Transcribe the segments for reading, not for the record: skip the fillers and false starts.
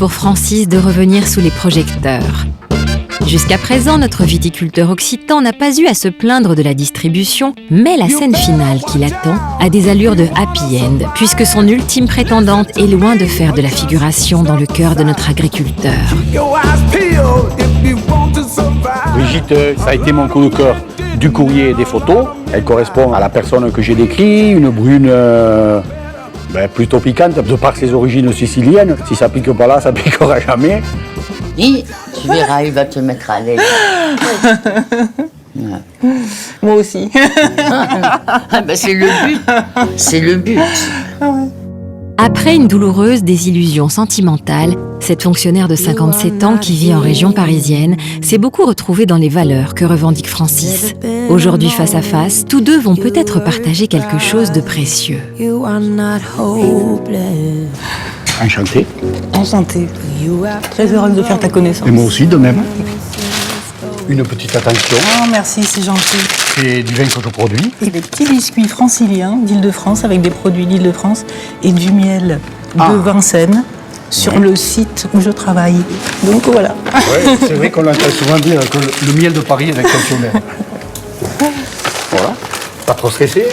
pour Francis de revenir sous les projecteurs. Jusqu'à présent, notre viticulteur occitan n'a pas eu à se plaindre de la distribution, mais la scène finale qui l'attend a des allures de happy end, puisque son ultime prétendante est loin de faire de la figuration dans le cœur de notre agriculteur. Brigitte, ça a été mon coup de cœur du courrier et des photos. Elle correspond à la personne que j'ai décrite, une brune plutôt piquante, de par ses origines siciliennes. Si ça pique pas là, ça piquera jamais. Et tu verras, il va te mettre à l'aise. Ouais. Moi aussi. C'est le but. C'est le but. Après une douloureuse désillusion sentimentale, cette fonctionnaire de 57 ans qui vit en région parisienne s'est beaucoup retrouvée dans les valeurs que revendique Francis. Aujourd'hui, face à face, tous deux vont peut-être partager quelque chose de précieux. Enchanté. Enchantée. Très heureuse de faire ta connaissance. Et moi aussi, de même. Une petite attention. Oh, merci, c'est gentil. C'est du vin que je produis. Et des petits biscuits franciliens d'Île-de-France avec des produits d'Île-de-France et du miel de Vincennes sur le site où je travaille. Donc voilà. Ouais, c'est vrai qu'on entend souvent dire que le miel de Paris est exceptionnel. Voilà. Pas trop stressé?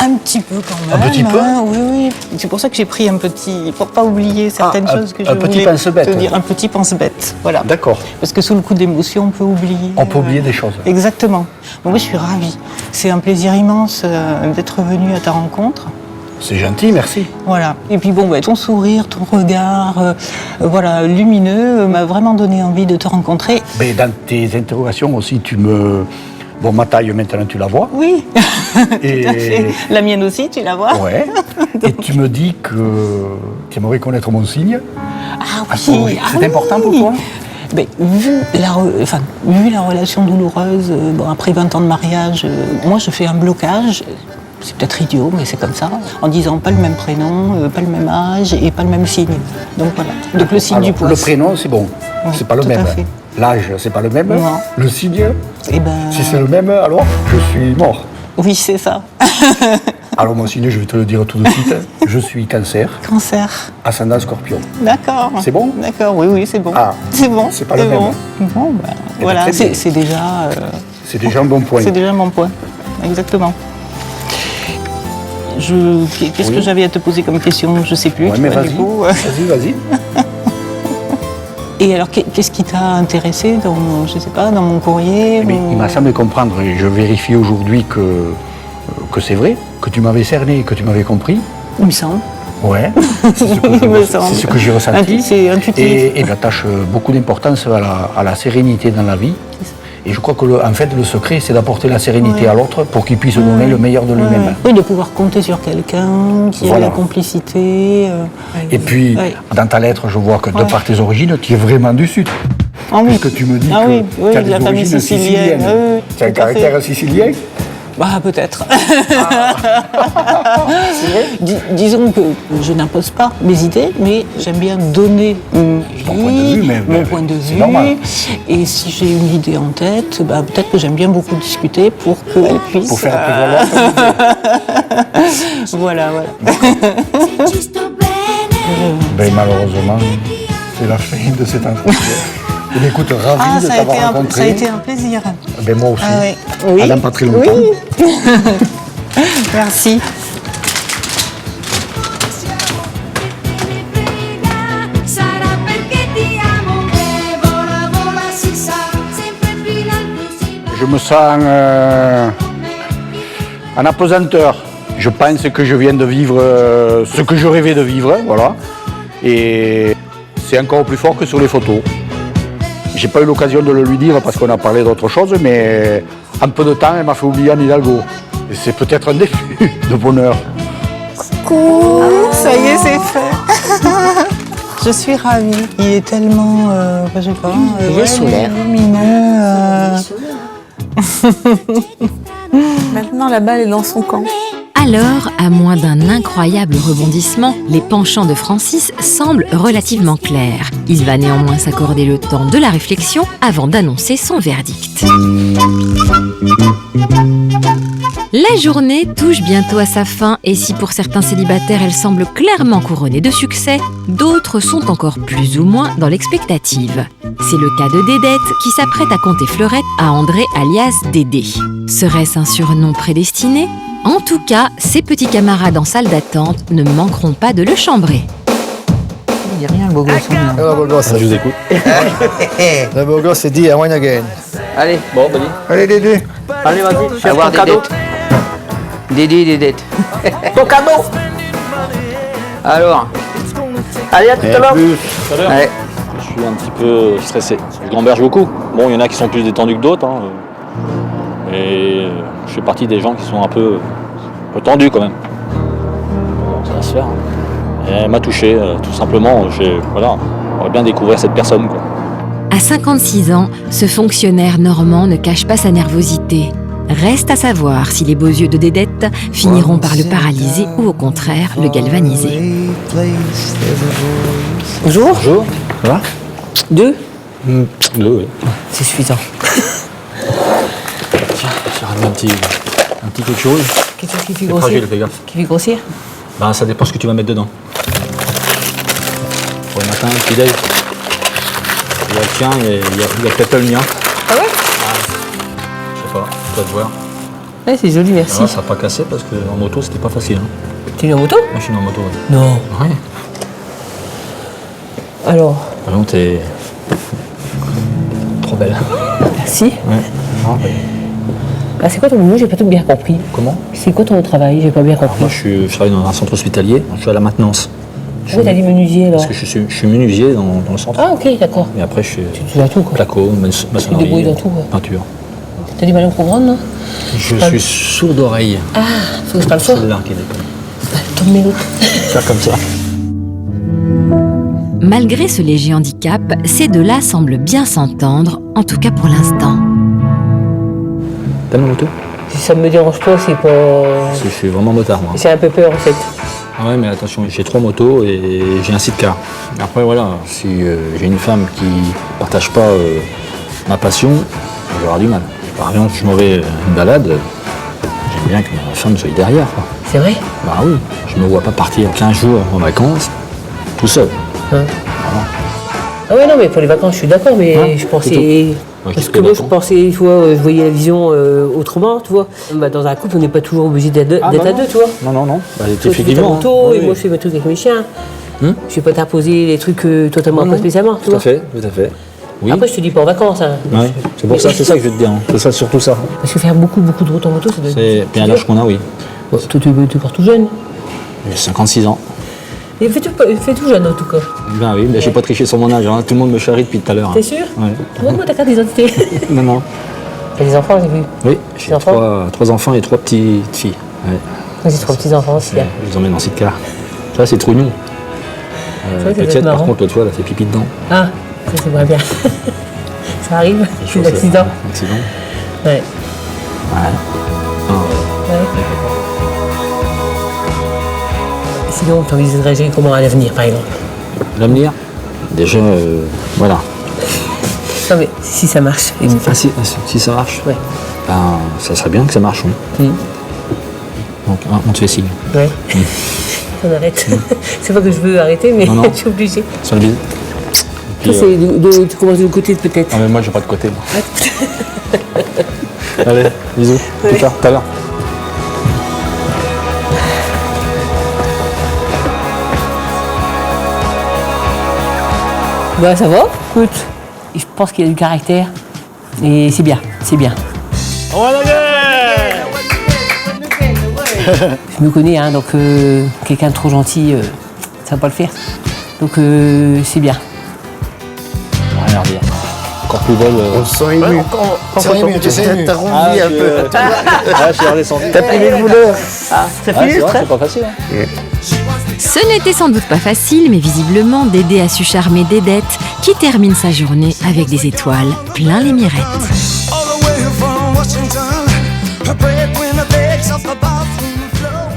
Un petit peu quand même. Un petit peu? Oui. C'est pour ça que j'ai pris un petit, pour pas oublier certaines choses que je voulais petit pense-bête. te dire. Un petit pense-bête, voilà. D'accord. Parce que sous le coup d'émotion, on peut oublier. On peut oublier des choses. Exactement. Bon, moi, je suis ravie. C'est un plaisir immense d'être venue à ta rencontre. C'est gentil, merci. Voilà. Et puis bon, ton sourire, ton regard, lumineux, m'a vraiment donné envie de te rencontrer. Mais dans tes interrogations aussi, tu me... Bon, ma taille, maintenant, tu la vois. Oui, Et... tout à fait. La mienne aussi, tu la vois. Ouais. Et tu me dis que tu aimerais connaître mon signe. Ah oui. C'est important pour toi? Vu la relation douloureuse, après 20 ans de mariage, moi je fais un blocage. C'est peut-être idiot, mais c'est comme ça. En disant pas le même prénom, pas le même âge et pas le même signe. Donc voilà. Donc le signe du poisson. Le prénom, c'est bon. Oui, c'est pas le tout même. à fait. L'âge, c'est pas le même. Non. Le signe, Eh ben... si c'est le même, alors je suis mort. Oui, c'est ça. Alors mon signe, je vais te le dire tout de suite. Je suis Cancer, Cancer. ascendant Scorpion. D'accord. C'est bon? D'accord, oui, c'est bon. Ah, c'est bon. c'est pas le même. Bon, voilà, très bien. c'est déjà... C'est déjà un bon point. C'est déjà mon point, exactement. Qu'est-ce que j'avais à te poser comme question? Je sais plus. Ouais, mais vas-y. Vas-y. Et alors, qu'est-ce qui t'a intéressé dans mon courrier? Il m'a semblé comprendre, et je vérifie aujourd'hui que c'est vrai, que tu m'avais cerné, que tu m'avais compris. Il me semble. Ouais, c'est ce que j'ai ressenti. C'est intuitif. Et j'attache beaucoup d'importance à la sérénité dans la vie. Et je crois que le secret, c'est d'apporter la sérénité à l'autre pour qu'il puisse donner le meilleur de lui-même. Oui, de pouvoir compter sur quelqu'un qui a la complicité. Et puis, dans ta lettre, je vois que de par tes origines, tu es vraiment du Sud. Ah oui. Puisque tu me dis que tu as des la famille origines sicilienne. siciliennes. Tu as un caractère sicilien? Peut-être. Disons que je n'impose pas mes idées, mais j'aime bien donner mon point de vue. Normal. Et si j'ai une idée en tête, peut-être que j'aime bien beaucoup discuter pour qu'elle puisse... Pour faire prévaloir ton idée. Voilà. Malheureusement, c'est la fin de cette entretien. Écoute, ravi de t'avoir rencontré. Ça a été un plaisir. Moi aussi. Oui. Dans pas très longtemps. Oui. Merci. Je me sens en apesanteur. Je pense que je viens de vivre ce que je rêvais de vivre, voilà. Et c'est encore plus fort que sur les photos. J'ai pas eu l'occasion de le lui dire parce qu'on a parlé d'autre chose, mais en peu de temps, elle m'a fait oublier Anne Hidalgo. Et c'est peut-être un début de bonheur. Coucou, ça y est, c'est fait. Je suis ravie. Il est tellement, il est solaire. Lumineux. Maintenant, la balle est dans son camp. Alors, à moins d'un incroyable rebondissement, les penchants de Francis semblent relativement clairs. Il va néanmoins s'accorder le temps de la réflexion avant d'annoncer son verdict. La La journée touche bientôt à sa fin et si pour certains célibataires elle semble clairement couronnée de succès, d'autres sont encore plus ou moins dans l'expectative. C'est le cas de Dédette qui s'apprête à conter fleurette à André alias Dédé. Serait-ce un surnom prédestiné ? En tout cas, ses petits camarades en salle d'attente ne manqueront pas de le chambrer. Il n'y a rien, le beau gosse. Le beau gosse, Je vous écoute. le beau gosse dit I win again. Allez, Bon, vas-y. Allez, Dédé. allez, vas-y, cherche ton cadeau. Dédette. Ton cadeau. Alors. Allez, à tout à l'heure. Allez. Je suis un petit peu stressé. Je gamberge beaucoup. Bon, il y en a qui sont plus détendus que d'autres. Hein. Et je fais partie des gens qui sont un peu tendus quand même. Bon, ça va se faire. Hein. Et elle m'a touché, tout simplement. On va bien découvrir cette personne, quoi. À 56 ans, ce fonctionnaire normand ne cache pas sa nervosité. Reste à savoir si les beaux yeux de Dédette finiront par le paralyser ou au contraire le galvaniser. Bonjour. Bonjour. Ça va? 2, Oui. c'est suffisant. Tiens, j'ai ramené un petit quelque chose. Quelque chose qui fait C'est grossir. fragile, fais gaffe. Qui fait grossir. Ben, ça dépend ce que tu vas mettre dedans. Pour le matin, petit déj. Il y a le tien et il y a peut-être pas le mien. Ah ouais? Je sais pas, toi de voir. Ouais, c'est joli, merci. Ça va pas casser parce qu'en moto, c'était pas facile. Hein. Tu es en moto? Moi, je suis en moto. Ouais. Non. Ouais. Alors, Par exemple, t'es trop belle. merci. Ouais. Ah, ouais. Ah, c'est quoi ton boulot? J'ai pas tout bien compris. Comment? C'est quoi ton travail? J'ai pas bien compris. Moi, je travaille dans un centre hospitalier. Je suis à la maintenance. Pourquoi t'as dit menuisier alors? Parce que je suis menuisier dans le centre. Ah, ok, d'accord. Et après, je suis Tu fais tout, quoi. placo, Tu te maçonnerie, débrouilles dans tout, ouais. peinture. T'as des ballons programmes, non? Je suis sourd d'oreille. Ah, faut que je parle fort. Celle-là qui déconne. Tourne l'autre. Faire comme ça. Malgré ce léger handicap, ces deux-là semblent bien s'entendre, en tout cas pour l'instant. T'aimes la moto? Si ça me dérange pas, c'est pas. Parce que je suis vraiment motard, moi. J'ai un peu peur, en fait. Ah ouais, mais attention, j'ai 3 motos et j'ai un sidecar. Après, voilà, si j'ai une femme qui partage pas ma passion, j'aurai du mal. Par exemple, si je m'en vais une balade, j'aime bien que ma femme soit derrière, quoi. C'est vrai? Bah oui, je me vois pas partir 15 jours en vacances tout seul. Hein. Ah ouais, non, mais pour les vacances, je suis d'accord, mais Hein, je pensais. c'est tout. Parce Ouais, que moi, je d'accord. pensais, tu vois, je voyais la vision autrement, tu vois. Bah, dans un couple, on n'est pas toujours obligé d'être à deux, tu vois. Non. Bah, Toi, tu fais ta effectivement. moto, hein. et Oui, moi, je fais mes trucs avec mes chiens. Hum. Je vais pas t'imposer les trucs totalement Non, pas non. spécialement, tu Tout vois. à fait, tout à fait. Oui. Après, je te dis pas en vacances, hein. Ouais, c'est pour ça, c'est ça que je veux te dire. Hein. C'est ça, surtout ça. Parce que faire beaucoup de routes en moto, ça doit C'est bien l'âge qu'on a, oui. Bon, toi, tu es encore tout jeune. J'ai 56 ans. Et fais tout jeune, en tout cas. Ben oui, ben j'ai pas triché sur mon âge. Hein. Tout le monde me charrie depuis tout à l'heure. T'es hein. sûr? Ouais. Montre-moi ta carte d'identité. Non. T'as des enfants, j'ai vu. Oui, j'ai Des enfants 3 enfants et 3 petites filles. Ouais. J'ai 3 petits-enfants aussi. Hein. Je les emmène en sidecar. Ça, c'est Trognon. vrai que ça doit être Petite, par marrant. contre, l'autre fois, elle a fait pipi dedans. Ah, ça c'est pas bien. Ça arrive, je suis d'accident. Accident. Ouais. Ouais. Ouais. Sinon, tu envisagerais comment à l'avenir, par exemple? L'avenir, déjà, voilà. Non, mais si ça marche. Ah, si ça marche, Ouais. ben, ça serait bien que ça marche. Oui. Mm. Donc, on te fait signe. Ouais. On arrête. C'est pas que je veux arrêter, mais Non. je suis obligée. Sur le bide. Toi, tu commences de l'autre côté, peut-être. Ah, mais moi, j'ai pas de côté. Moi. Allez, bisous. Plus tard, tout à l'heure. Bah, ça va. Écoute, je pense qu'il y a du caractère. Et c'est bien, c'est bien. Je me connais, hein, donc quelqu'un de trop gentil, ça va pas le faire. Donc c'est bien. Rien à redire. Encore plus belle. On se sent ému. C'est ému, tu sais, t'as rempli un peu. Ah, je suis redescendu. T'as pris les douleurs. Ça Ah, c'est vrai, c'est pas facile. Hein. Ce n'était sans doute pas facile, mais visiblement Dédé a su charmer Dédette, qui termine sa journée avec des étoiles plein les mirettes. all the way from Washington. Her breadwinner begs off the bathroom floor.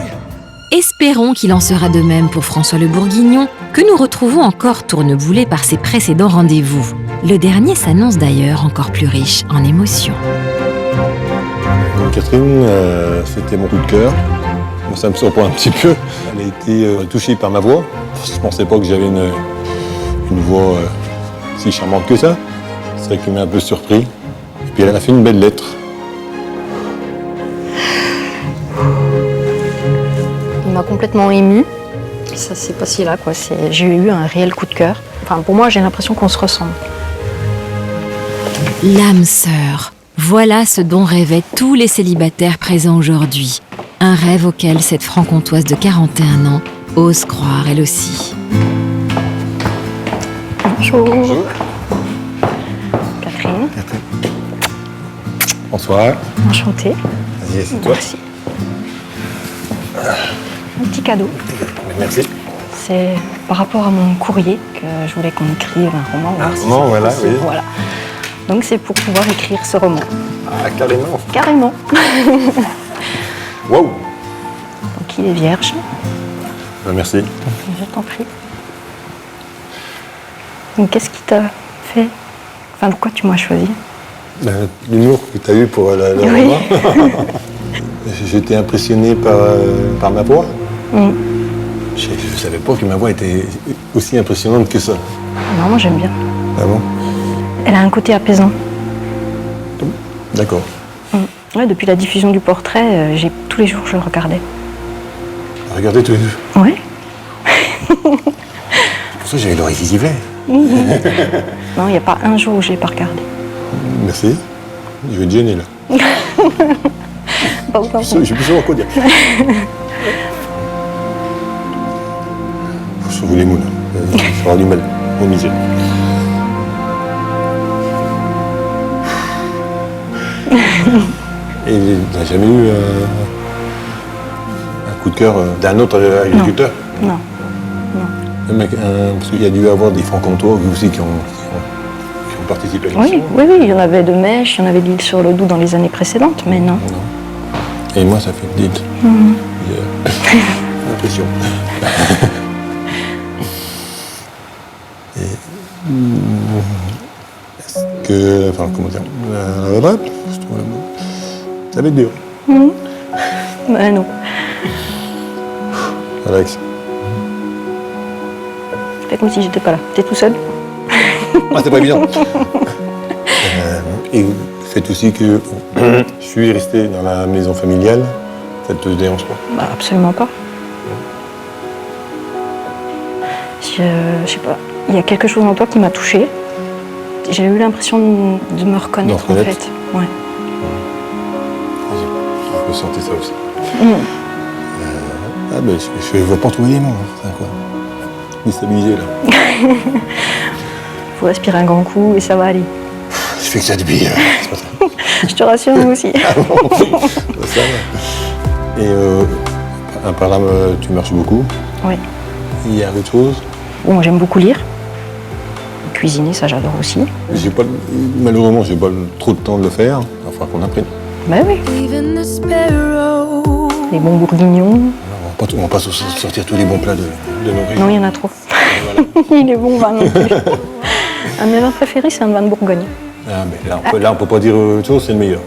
Espérons qu'il en sera de même pour François le Bourguignon, que nous retrouvons encore tourneboulé par ses précédents rendez-vous. Le dernier s'annonce d'ailleurs encore plus riche en émotions. Catherine, c'était mon coup de cœur. Moi, ça me surprend un petit peu. Elle a été touchée par ma voix. Je ne pensais pas que j'avais une voix si charmante que ça. C'est vrai qu'il m'a un peu surpris. Et puis elle a fait une belle lettre. Il m'a complètement émue. Ça s'est passé là, quoi. J'ai eu un réel coup de cœur. Enfin, pour moi, j'ai l'impression qu'on se ressemble. L'âme sœur, voilà ce dont rêvaient tous les célibataires présents aujourd'hui. Un rêve auquel cette franc-comtoise de 41 ans ose croire elle aussi. Bonjour. Bonjour. Catherine. Bonsoir. Enchantée. Vas-y, c'est toi. Merci. Un petit cadeau. Merci. C'est par rapport à mon courrier que je voulais qu'on écrive un roman. Un roman, voilà, oui. Voilà. Donc c'est pour pouvoir écrire ce roman. Ah, carrément. Carrément. Waouh. Donc il est vierge. Merci. Je t'en prie. Donc qu'est-ce qui t'a fait... Enfin, pourquoi tu m'as choisi? L'humour que tu as eu pour le oui. roman. J'étais impressionné par ma voix. Mm. Je ne savais pas que ma voix était aussi impressionnante que ça. Non, moi j'aime bien. Ah bon? Elle a un côté apaisant. D'accord. Ouais, depuis la diffusion du portrait, tous les jours je le regardais. Regardez tous les deux. Ouais. C'est pour ça que j'avais l'oreille qui sifflait. Non, il n'y a pas un jour où je l'ai pas regardé. Merci. Je vais te gêner là. Pas autant. Je suis plus sûr quoi dire. Faut sauver les moules. Ça va avoir du mal au misé. Et t'as jamais eu un coup de cœur d'un autre agriculteur? Non. Parce qu'il y a dû y avoir des francs-comtois aussi qui ont participé à l'émission. Oui, il y en avait de Mèche, il y en avait de l'île sur le Doubs dans les années précédentes, mais non. Et moi, ça fait une petite impression. Est-ce que... Enfin, comment dire... Ça va être dur. Mais non. Alex. Fais comme si j'étais pas là. T'es tout seul? Ah, c'est pas évident. Et le fait aussi que je suis resté dans la maison familiale, ça te dérange pas? Bah, absolument pas. Je sais pas. Il y a quelque chose en toi qui m'a touchée. J'ai eu l'impression de me reconnaître en fait. Ouais. Je peux sentir ça aussi. Je ne vais pas trouver les mots. Hein, quoi. Déstabilisé là. Faut respirer un grand coup et ça va aller. Je fais que ça depuis. C'est pas ça. Je te rassure, moi aussi. Ah bon, ça va. Et à part là, tu marches beaucoup. Oui. Il y a autre chose? Bon, moi j'aime beaucoup lire. Cuisiner, ça j'adore aussi. Malheureusement, j'ai pas trop de temps de le faire. Il va falloir qu'on apprenne. Ben oui. Les bons bourguignons. On va pas sortir tous les bons plats de nos régions. Non, il y en a trop. Voilà. Il est bon vin non plus. Un de mes vins préférés, c'est un vin de Bourgogne. Ah, mais là, on peut pas dire autre chose, c'est le meilleur.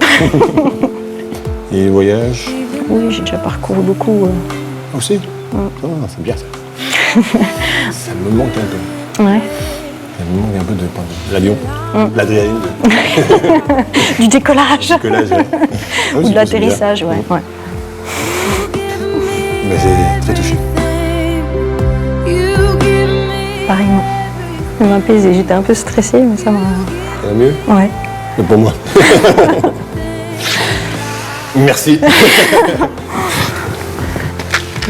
Et les voyages? Oui, j'ai déjà parcouru beaucoup. Aussi? Ah, c'est bien ça. Ça me manque un peu. Ouais. Ça me manque un peu de l'avion, l'adrénaline. Du décollage. Du décollage, ouais. Ah, ou de l'atterrissage, ouais. Mais c'est très touché. Pareillement. Ça m'a apaisé. J'étais un peu stressée, mais ça m'a... Ça va mieux? Ouais. Mais pour moi. Merci.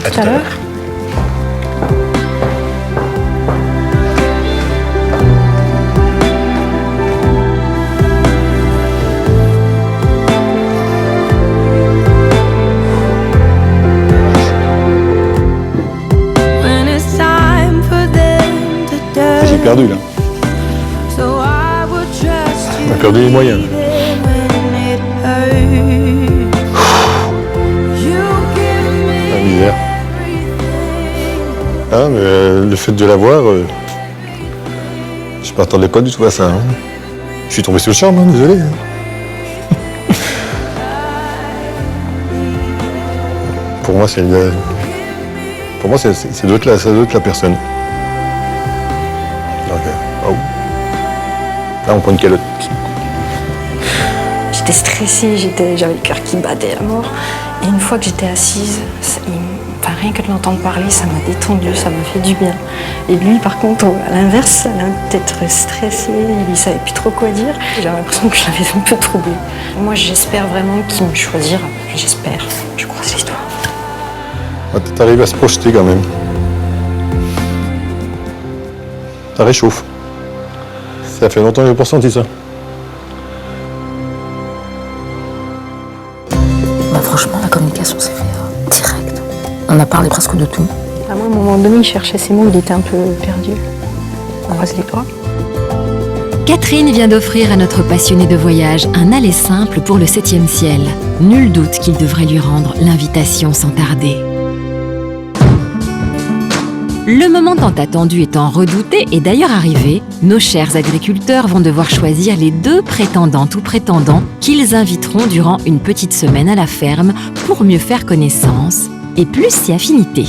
À tout à l'heure. J'ai perdu là. On a perdu les moyens. La misère. Ah, mais le fait de l'avoir, je ne m'attendais pas du tout à ça. Hein. Je suis tombé sur le charme, hein, désolé. Pour moi, ça doit être la personne. Donc, oh. Là, on prend une calotte. J'étais stressée, j'avais le cœur qui battait à mort. Et une fois que j'étais assise, rien que de l'entendre parler, ça m'a détendue, ça m'a fait du bien. Et lui, par contre, à l'inverse, ça l'a peut-être stressé, il savait plus trop quoi dire. J'avais l'impression que je l'avais un peu troublé. Moi, j'espère vraiment qu'il me choisira. J'espère. Je croise les doigts. Ah, t'arrives à se projeter quand même. Ça réchauffe. Ça fait longtemps que j'ai pas ressenti ça. Franchement, la communication s'est faite direct. On a parlé presque de tout. À moi, à un moment donné, il cherchait ses mots, il était un peu perdu. On croise les doigts. Catherine vient d'offrir à notre passionné de voyage un aller simple pour le 7e ciel. Nul doute qu'il devrait lui rendre l'invitation sans tarder. Le moment tant attendu étant redouté et d'ailleurs arrivé, nos chers agriculteurs vont devoir choisir les 2 prétendantes ou prétendants qu'ils inviteront durant une petite semaine à la ferme pour mieux faire connaissance et plus si affinité.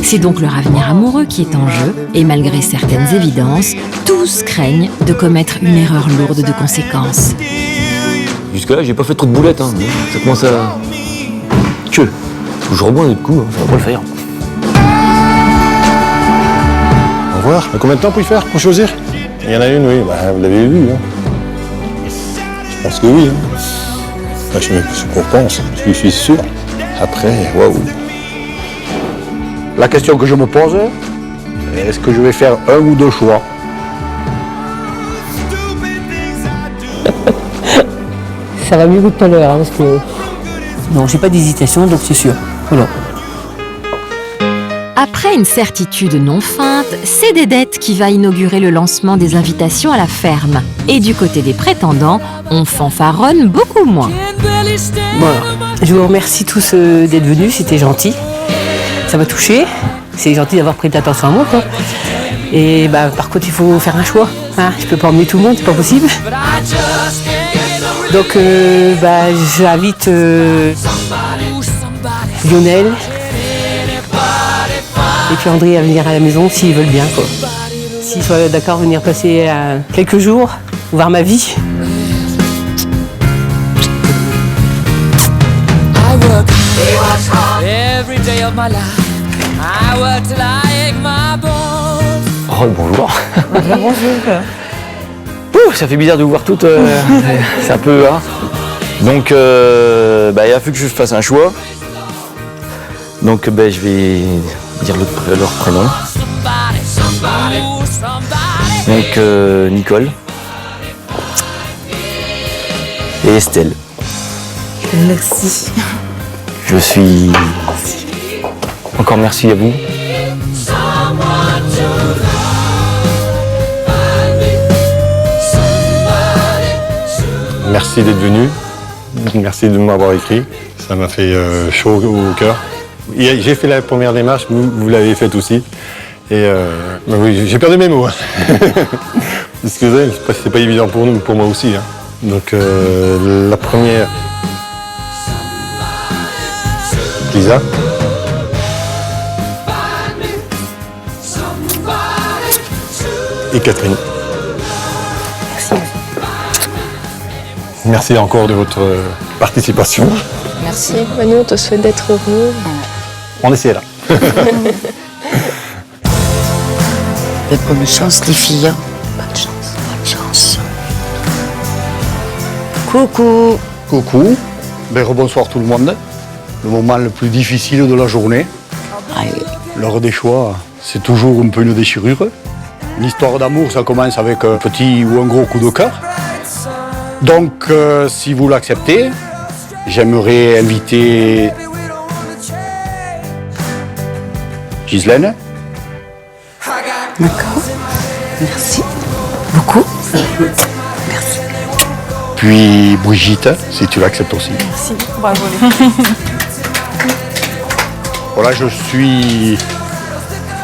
C'est donc leur avenir amoureux qui est en jeu et malgré certaines évidences, tous craignent de commettre une erreur lourde de conséquences. Jusque-là, j'ai pas fait trop de boulettes, hein. Ça commence à... Je rebondis un autre coup, ça va pas le faire. Au revoir. Combien de temps pour y faire, pour choisir? Il y en a une, oui. Vous l'avez vu. Hein. Je pense que oui. Hein. Je pense, je suis sûr. Après, waouh. La question que je me pose, est-ce que je vais faire 1 ou 2 choix? Ça va mieux que tout à l'heure, hein, parce que... Non, j'ai pas d'hésitation, donc c'est sûr. Voilà. Après une certitude non feinte, c'est Dédette qui va inaugurer le lancement des invitations à la ferme. Et du côté des prétendants, on fanfaronne beaucoup moins. Voilà. Je vous remercie tous d'être venus, c'était gentil. Ça m'a touché. C'est gentil d'avoir pris de l'attention à moi, quoi. Et par contre, il faut faire un choix. Hein. Je peux pas emmener tout le monde, c'est pas possible. Donc, j'invite Lionel et puis André à venir à la maison s'ils veulent bien, quoi. S'ils sont d'accord, venir passer quelques jours, voir ma vie. Oh, bonjour. Bonjour. Ça fait bizarre de vous voir toutes. C'est un peu... Hein. Donc, il a fallu que je fasse un choix. Donc, je vais dire leur prénom. Donc, Nicole. Et Estelle. Merci. Je suis... Encore merci à vous. Merci d'être venu. Merci de m'avoir écrit. Ça m'a fait chaud au cœur. J'ai fait la première démarche, vous l'avez faite aussi. Et oui, j'ai perdu mes mots. Excusez, c'est pas évident pour moi aussi. Hein. Donc la première, Lisa. Et Catherine. Merci encore de votre participation. Merci. Nous, on te souhaite d'être heureux. On essaie là. Bonne chance, les filles. Bonne chance, bonne chance. Coucou. Coucou. Rebonsoir tout le monde. Le moment le plus difficile de la journée. L'heure des choix, c'est toujours un peu une déchirure. L'histoire d'amour, ça commence avec un petit ou un gros coup de cœur. Donc, si vous l'acceptez, j'aimerais inviter Ghislaine. D'accord. Merci. Beaucoup. Merci. Puis Brigitte, si tu l'acceptes aussi. Merci. Bravo Voilà, je suis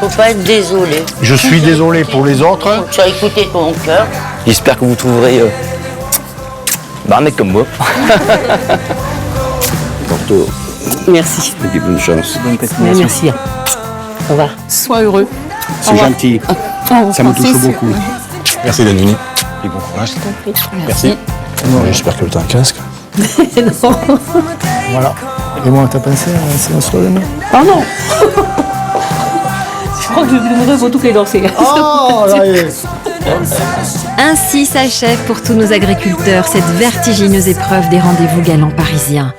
Faut pas être désolé. Je suis désolé pour les autres. Tu as écouté ton cœur. J'espère que vous trouverez Bah, un mec comme moi. Porto. Merci. Et puis bonne chance. Merci. Au revoir. Sois heureux. C'est gentil. Ça me touche beaucoup. Merci d'être venu. Et bon courage. Merci. J'espère que tu as un casque. Non. Voilà. Et moi, t'as pensé à un silence sur le nez? Oh non. Je crois que je vais vous demander pour tout les danser. Oh là yes. Ainsi s'achève pour tous nos agriculteurs cette vertigineuse épreuve des rendez-vous galants parisiens.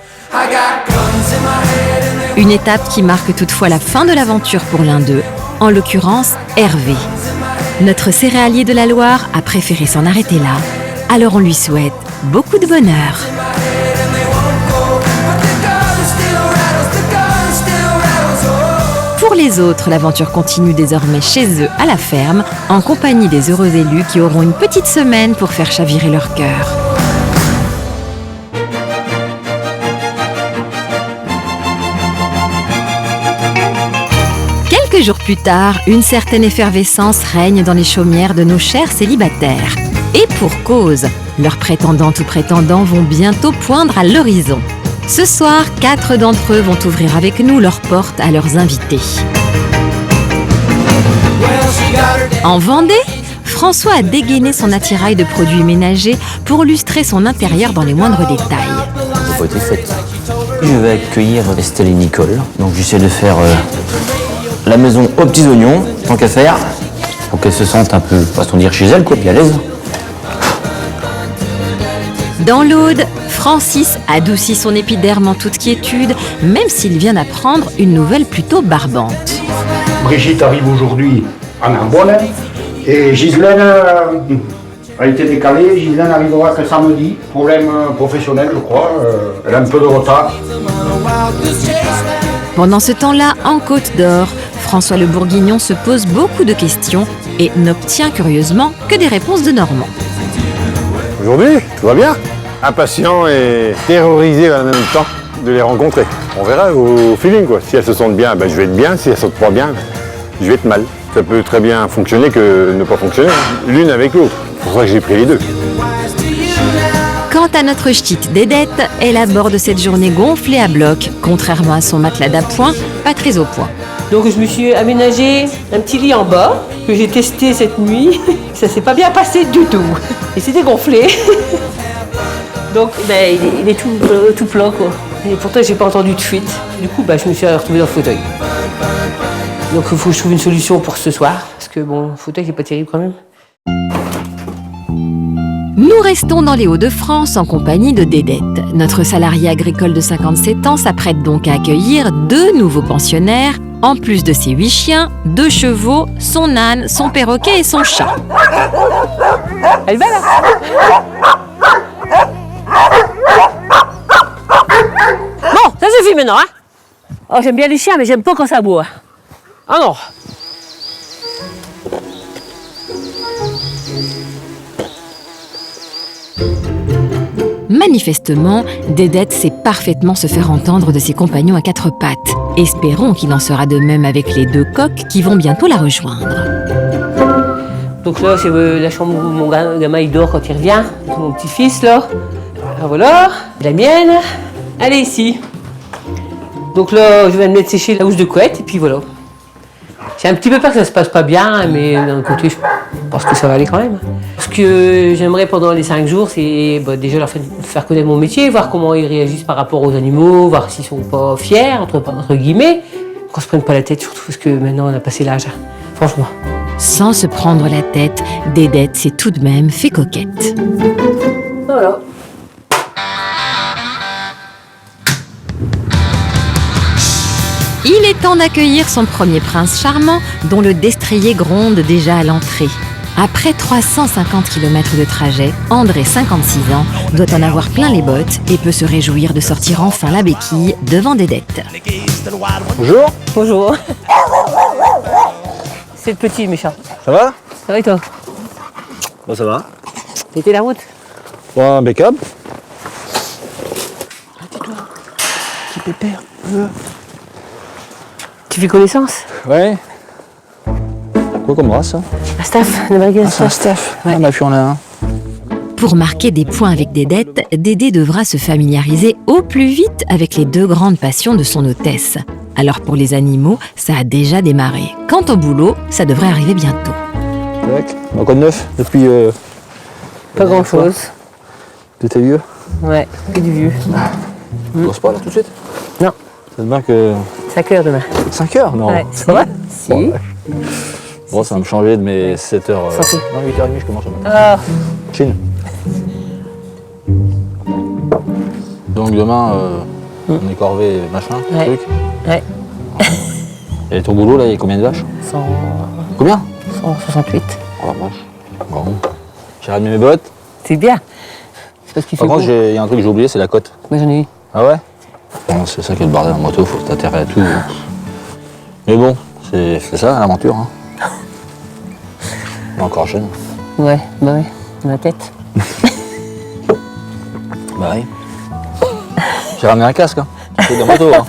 Une étape qui marque toutefois la fin de l'aventure pour l'un d'eux, en l'occurrence Hervé. Notre céréalier de la Loire a préféré s'en arrêter là, alors on lui souhaite beaucoup de bonheur. Pour les autres, l'aventure continue désormais chez eux à la ferme, en compagnie des heureux élus qui auront une petite semaine pour faire chavirer leur cœur. Quelques jours plus tard, une certaine effervescence règne dans les chaumières de nos chers célibataires. Et pour cause, leurs prétendantes ou prétendants vont bientôt poindre à l'horizon. Ce soir, 4 d'entre eux vont ouvrir avec nous leurs portes à leurs invités. En Vendée, François a dégainé son attirail de produits ménagers pour lustrer son intérieur dans les moindres détails. Ça n'a pas été fait. Je vais accueillir Estelle et Nicole. Donc j'essaie de faire la maison aux petits oignons, tant qu'à faire, pour qu'elles se sentent un peu, façon dire, chez elles, quoi, puis à l'aise. Dans l'Aude, Francis adoucit son épiderme en toute quiétude, même s'il vient d'apprendre une nouvelle plutôt barbante. Brigitte arrive aujourd'hui en Narbonne et Ghislaine a été décalée. Ghislaine arrivera que samedi. Problème professionnel, je crois. Elle a un peu de retard. Pendant ce temps-là, en Côte d'Or, François le Bourguignon se pose beaucoup de questions et n'obtient curieusement que des réponses de Normand. Aujourd'hui, tout va bien. Impatient et terrorisé en même temps de les rencontrer. On verra au feeling, quoi. Si elles se sentent bien, ben, je vais être bien. Si elles ne se sentent pas bien, je vais être mal. Ça peut très bien fonctionner que ne pas fonctionner, l'une avec l'autre. C'est pour ça que j'ai pris les deux. Quant à notre ch'tite Dédette, elle aborde cette journée gonflée à bloc, contrairement à son matelas d'appoint, pas très au point. Donc je me suis aménagé un petit lit en bas que j'ai testé cette nuit. Ça s'est pas bien passé du tout. Et c'était gonflé. Donc ben, il est tout plat quoi. Et pourtant j'ai pas entendu de fuite. Du coup je me suis retrouvée dans le fauteuil. Donc il faut que je trouve une solution pour ce soir. Parce que bon, le fauteuil n'est pas terrible quand même. Nous restons dans les Hauts-de-France en compagnie de Dédette. Notre salarié agricole de 57 ans s'apprête donc à accueillir 2 nouveaux pensionnaires, en plus de ses 8 chiens, 2 chevaux, son âne, son perroquet et son chat. Elle va là. Bon, ça suffit maintenant, hein. Oh, j'aime bien les chiens, mais j'aime pas quand ça boit. Ah non. Manifestement, Dédette sait parfaitement se faire entendre de ses compagnons à 4 pattes. Espérons qu'il en sera de même avec les 2 coqs qui vont bientôt la rejoindre. Donc là, c'est la chambre où mon gamin il dort quand il revient. C'est mon petit-fils là. Alors voilà, la mienne. Elle est ici. Donc là, je vais me mettre sécher la housse de couette et puis voilà. J'ai un petit peu peur que ça se passe pas bien, mais d'un côté, je pense que ça va aller quand même. Ce que j'aimerais pendant les 5 jours, c'est déjà leur faire connaître mon métier, voir comment ils réagissent par rapport aux animaux, voir s'ils sont pas fiers, entre guillemets. Qu'on se prenne pas la tête, surtout parce que maintenant on a passé l'âge, franchement. Sans se prendre la tête, Dédette s'est tout de même fait coquette. Voilà. Il est temps d'accueillir son premier prince charmant, dont le destrier gronde déjà à l'entrée. Après 350 km de trajet, André, 56 ans, doit en avoir plein les bottes et peut se réjouir de sortir enfin la béquille devant Dédette. Bonjour. Bonjour. C'est le petit méchant. Ça va? Ça va et toi? Bon, ça va. C'était la route? Bon, impeccable. Petit pépère. Tu fais connaissance? Ouais. Quoi comme race, ça? Un staff, la brigade. Ah, c'est un staff. Ouais. Ah, ma fille en a un. Pour marquer des points avec des dettes, Dédé devra se familiariser au plus vite avec les deux grandes passions de son hôtesse. Alors pour les animaux, ça a déjà démarré. Quant au boulot, ça devrait arriver bientôt. Quoi de neuf depuis Pas grand-chose. de tes vieux? Ouais, que du vieux. Tu bosses pas là tout de suite? Non. C'est demain que... 5 heures demain. 5 heures? Non. Ouais, c'est vrai? Si. Bon, ouais. Bon, ça va me changer de mes 7 heures. Santé. Non, 8h30, je commence à Ah, Chine. Donc demain, on est corvé, machin, Ouais. truc. ouais. Et ton boulot là, il y a combien de vaches? 100... Combien? 168. Oh la vache. Bon. J'ai ramené mes bottes. C'est bien. C'est parce qu'il fait Par contre, beau. il y a un truc que j'ai oublié, c'est la cote. Moi j'en ai eu. Ah ouais? Bon, c'est ça qui est le bordel en moto, faut t'atterrer à tout. Mais bon, c'est ça l'aventure. Hein. On est encore jeune. Ouais, bah ouais, ma tête. Bah oui. J'ai ramené un casque, hein. C'est de moto, hein.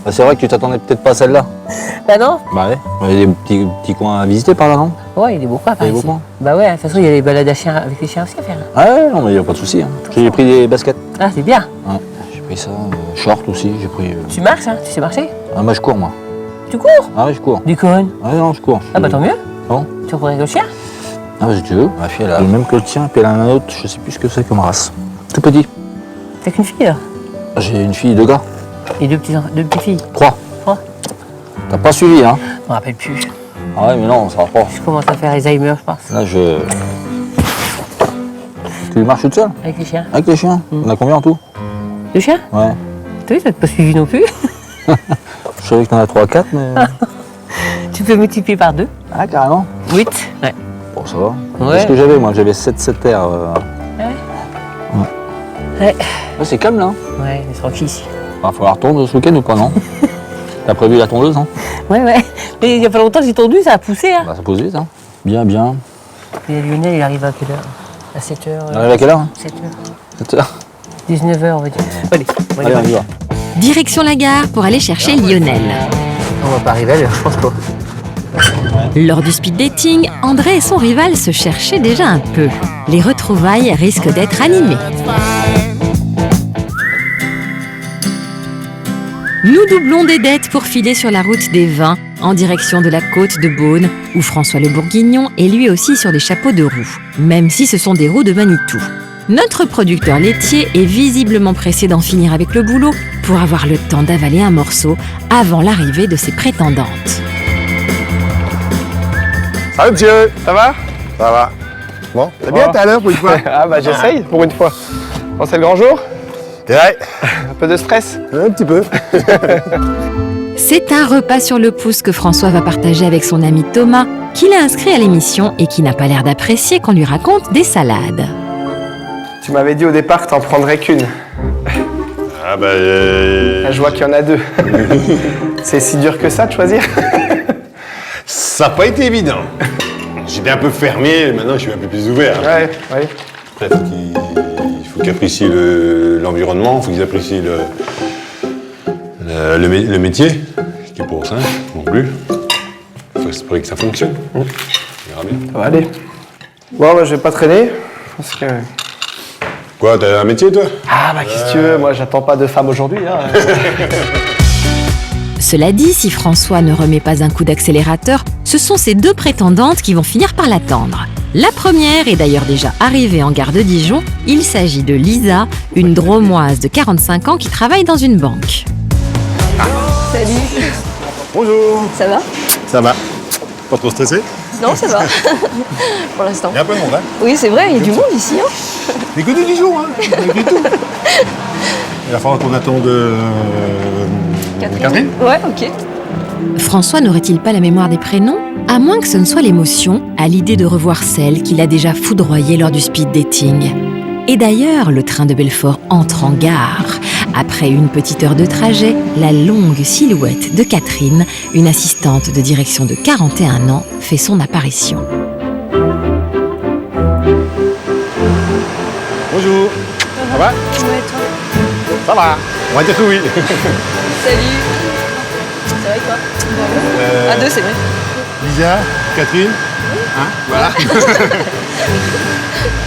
Bah, c'est vrai que tu t'attendais peut-être pas à celle-là. Bah non. Bah ouais. Il y a des petits coins à visiter par là, non? Ouais, il est beau quoi par Il est beau ici. coin. Bah ouais, de toute façon il y a les balades à chiens avec les chiens aussi à faire. Ah ouais, non mais il n'y a pas de souci. Hein. J'ai pris des baskets. Ah c'est bien. Ouais, j'ai pris ça. Short aussi, j'ai pris. Tu marches hein? Tu sais marcher? Ah moi je cours moi. Tu cours? Ah ouais je cours. Du conne. Ah non je cours. Ah bah tant mieux. Bon. Tu reprends avec le chien? Ah bah si tu veux. Ma fille elle a le même que le tien, puis elle a un autre, je sais plus ce que c'est comme race. Tout petit. T'as qu'une fille là? J'ai une fille, 2 gars. Et deux petites filles? 3. 3? T'as pas suivi hein? Je me rappelle plus. Ah ouais mais non, ça va pas. Je commence à faire Alzheimer je pense. Là je. Tu marches toute seule? Avec les chiens. Avec les chiens? On a combien en tout? 2 chiens? Ouais. T'as vu, ça t'a pas suivi non plus. Je savais que t'en as 3, 4 mais. Tu peux multiplier par 2. Ah carrément? 8. Ouais. Bon ça va. Ouais. C'est ce que j'avais moi, j'avais 7 terres. Ouais. Ouais, c'est calme là. Hein. Ouais, mais tranquille ici. Il va falloir tondre ce week-end ou pas, non? T'as prévu la tondeuse, hein? Ouais, ouais. Mais il y a pas longtemps, j'ai tondu, ça a poussé. Hein. Bah, ça pose vite, hein? Bien, bien. Et Lionel, il arrive à quelle heure? À 7h. Il arrive à quelle heure? 7h. 7h. 19h, on va dire. Allez, Allez, on y va. Direction la gare pour aller chercher Lionel. On va pas arriver à l'heure, je pense pas. Lors du speed dating, André et son rival se cherchaient déjà un peu. Les retrouvailles risquent d'être animées. Nous doublons des dettes pour filer sur la route des vins, en direction de la côte de Beaune, où François le Bourguignon est lui aussi sur des chapeaux de roue, même si ce sont des roues de Manitou. Notre producteur laitier est visiblement pressé d'en finir avec le boulot pour avoir le temps d'avaler un morceau avant l'arrivée de ses prétendantes. Salut monsieur, ça va? Ça va. Bon, T'as bien, t'es à l'heure pour une fois? Ah bah j'essaye pour une fois. Bon, c'est le grand jour? Ouais. Un peu de stress? Un petit peu. C'est un repas sur le pouce que François va partager avec son ami Thomas, qu'il a inscrit à l'émission et qui n'a pas l'air d'apprécier qu'on lui raconte des salades. Tu m'avais dit au départ que t'en prendrais qu'une. Ah bah... Je vois qu'il y en a 2. C'est si dur que ça de choisir? Ça n'a pas été évident. J'étais un peu fermé, maintenant je suis un peu plus ouvert. Ouais, ouais. Après, il faut qu'ils apprécient l'environnement, il faut qu'ils apprécient le métier, ce qui est pour ça non plus. Il faut espérer que ça fonctionne. On verra bien. Ça va aller. Bon, bah, je vais pas traîner, parce que... Quoi, t'as un métier toi? Ah bah qu'est-ce que tu veux, moi j'attends pas de femme aujourd'hui. Hein. Cela dit, si François ne remet pas un coup d'accélérateur, ce sont ses 2 prétendantes qui vont finir par l'attendre. La première est d'ailleurs déjà arrivée en gare de Dijon. Il s'agit de Lisa, une dromoise de 45 ans qui travaille dans une banque. Salut. Bonjour. Ça va? Ça va. Pas trop stressé? Non, ça va. Pour l'instant. Il y a un peu de monde, hein? Oui, c'est vrai, il y a du monde ici. Hein. Mais que de Dijon, hein? Malgré tout. Il va falloir qu'on attende Catherine? Ouais, ok. François n'aurait-il pas la mémoire des prénoms? À moins que ce ne soit l'émotion à l'idée de revoir celle qu'il a déjà foudroyée lors du speed dating. Et d'ailleurs, le train de Belfort entre en gare. Après une petite heure de trajet, la longue silhouette de Catherine, une assistante de direction de 41 ans, fait son apparition. Bonjour. Ça va? Ouais, toi. Ça va. On va dire que oui. Salut. Ça va et toi? À 2, c'est vrai. Lisa, Catherine. Hein? Voilà.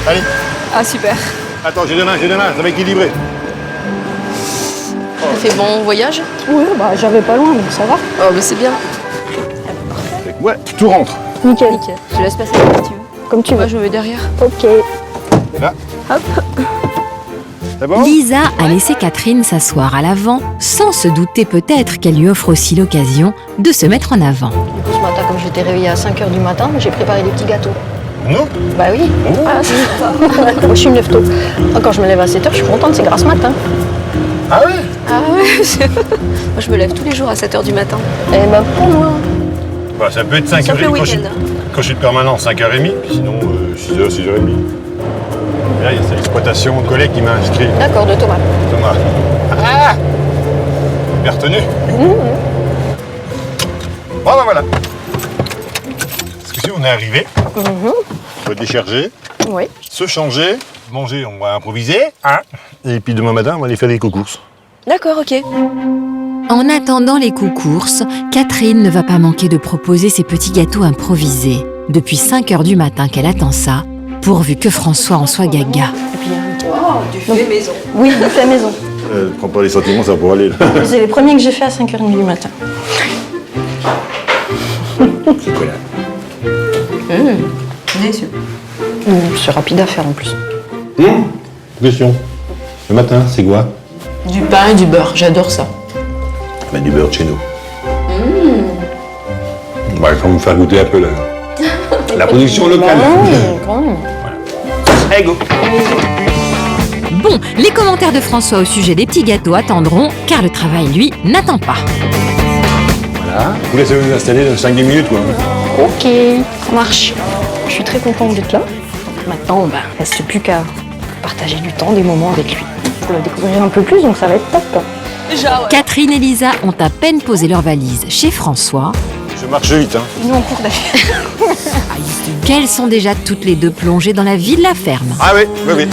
Allez, Ah, super. Attends, j'ai deux mains, ça va équilibrer. Ça fait bon voyage? Oui, bah j'avais pas loin, donc ça va. Oh, bah c'est bien. Ouais, tout rentre. Nickel. Nickel. Je te laisse passer si tu veux. Comme tu veux. Moi, je me mets derrière. Ok. Et là. Hop. C'est bon? Lisa a laissé Catherine s'asseoir à l'avant, sans se douter peut-être qu'elle lui offre aussi l'occasion de se mettre en avant. Du coup, ce matin, comme j'étais réveillée à 5h du matin, j'ai préparé des petits gâteaux. Non? Bah oui. Ah, moi, je suis une lève tôt. Quand je me lève à 7h, je suis contente, c'est grâce matin. Ah ouais? Ah ouais. Moi, je me lève tous les jours à 7h du matin. Eh ben, pour moi. Bah, ça peut être 5h30 Sauf le week-end. quand je suis de permanence, 5h30, puis sinon 6h, 6h30. Et là, il y a cette exploitation de collègue qui m'a inscrit. D'accord, de Thomas. Thomas. Ah! Bien retenu. Bon, ben voilà. Parce que si on est arrivé, on va décharger, Oui. se changer, manger, on va improviser, hein? Et puis demain matin, on va aller faire les courses. D'accord, ok. En attendant les coups-courses, Catherine ne va pas manquer de proposer ses petits gâteaux improvisés. Depuis 5h du matin qu'elle attend ça, pourvu que François en soit gaga. Et puis, Du fait maison. oui, du fait maison. Prends pas les sentiments, ça pourrait aller là. C'est les premiers que j'ai fait à 5h30 du matin. C'est quoi là? Délicieux. C'est rapide à faire en plus. Question. Le matin, c'est quoi? Du pain et du beurre, j'adore ça. Bah, du beurre de chez nous. Bah, il faut me faire goûter un peu la production locale. Quand même. Allez, go! Bon, les commentaires de François au sujet des petits gâteaux attendront, car le travail, lui, n'attend pas. Voilà. Vous laissez vous installer dans 5-10 minutes, quoi. Ok, ça marche. Je suis très contente d'être là. Donc maintenant, bah, reste plus qu'à partager du temps, des moments avec lui. Pour le découvrir un peu plus, donc ça va être top. Déjà, ouais. Catherine et Lisa ont à peine posé leurs valises chez François, Je marche vite, hein. Nous en cours d'affaires. qu'elles sont déjà toutes les deux plongées dans la vie de la ferme. Ah oui, oui, oui.